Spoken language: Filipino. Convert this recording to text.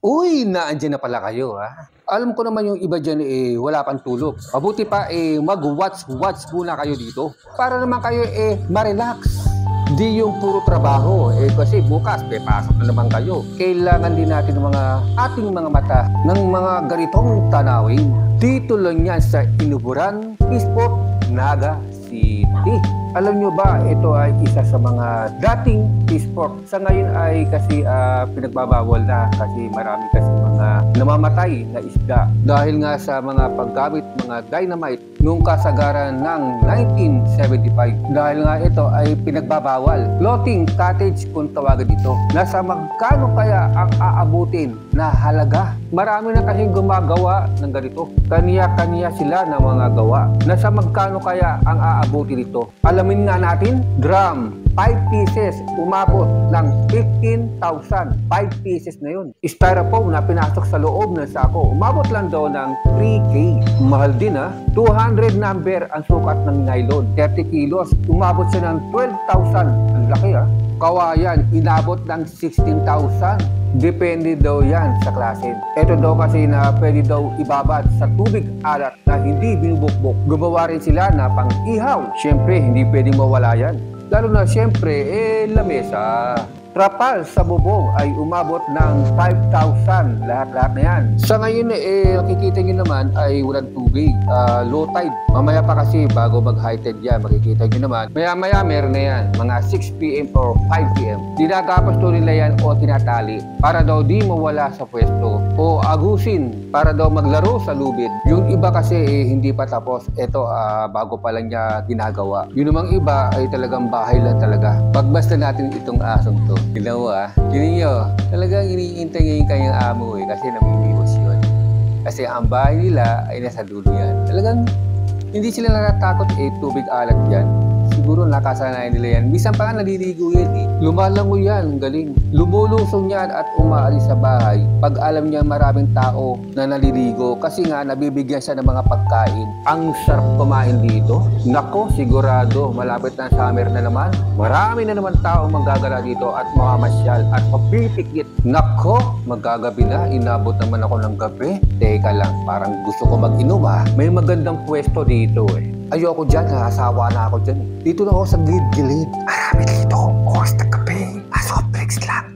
Uy, naandiyan na pala kayo ha. Alam ko naman yung iba dyan wala pang tulog. Mabuti pa mag-watch muna kayo dito. Para naman kayo ma-relax. Di yung puro trabaho. Kasi bukas pasok na naman kayo. Kailangan din natin ng ating mga mata ng mga ganitong tanawin. Dito lang yan sa Inuburan Sport Naga City. Alam nyo ba, ito ay isa sa mga dating sport. Sa ngayon ay kasi pinagbabawal na kasi marami kasi mga namamatay na isda. Dahil nga sa mga paggamit, mga dynamite noong kasagaran ng 1975. Dahil nga ito ay pinagbabawal. Floating cottage kung tawagan dito. Nasa magkano kaya ang aabutin na halaga? Marami na kasing gumagawa ng ganito. Kaniya-kaniya sila ng mga gawa. Nasa magkano kaya ang aabutin dito? Alamin nga natin, gram, 5 pieces, umabot ng 15,000. 5 pieces na yun. Styrofoam na pinasok sa loob ng sako, umabot lang daw ng 3K. Mahal din 200 number ang sukat ng nylon. 30 kilos, umabot siya ng 12,000. Ang laki Kawayan, inabot ng 16,000. Depende daw yan sa klase. Ito daw kasi na pwede daw ibabad sa tubig alat na hindi binubukbok. Gumawa rin sila na pang-ihaw. Siyempre, hindi pwedeng mawala yan. Lalo na siyempre, lamesa. Trapal sa bubong ay umabot ng 5,000. Lahat-lahat na yan. Sa ngayon nakikita nyo naman ay walang tubig. Low tide. Mamaya pa kasi bago mag-high tide yan, makikita nyo naman. Maya-maya meron na yan. Mga 6 p.m. or 5 p.m. Dinagapos to nila yan o tinatali para daw di mawala sa pwesto. O agusin para daw maglaro sa lubid. Yung iba kasi hindi pa tapos. Ito bago pa lang niya ginagawa. Yung namang iba ay talagang bahay lang talaga. Pagbasta natin itong asong to. Tignan mo Tignan nyo. Talagang iniintay ngayon kanyang amo kasi namimihos yun. Kasi ang bahay nila ay nasa dulo yan. Talagang hindi sila natatakot tubig alat yan. Siguro nakasanayan nila yan. Minsan pa nga naliligo yan Lumalango yan, galing. Lumulusong yan at umaalis sa bahay pag alam niya maraming tao na naliligo kasi nga nabibigyan siya ng mga pagkain. Ang sarap kumain dito. Nako, sigurado malapit na summer na naman. Marami na naman tao manggagala dito at mamamasyal at mapipikit. Nako, magagabi na. Inabot naman ako ng gabi. Teka lang, parang gusto ko mag-inom May magandang pwesto dito Ayoko dyan, nasawa na ako dyan. Dito na ako sa gilid-gilid. Marami dito, oras na kape. Soft drinks lang.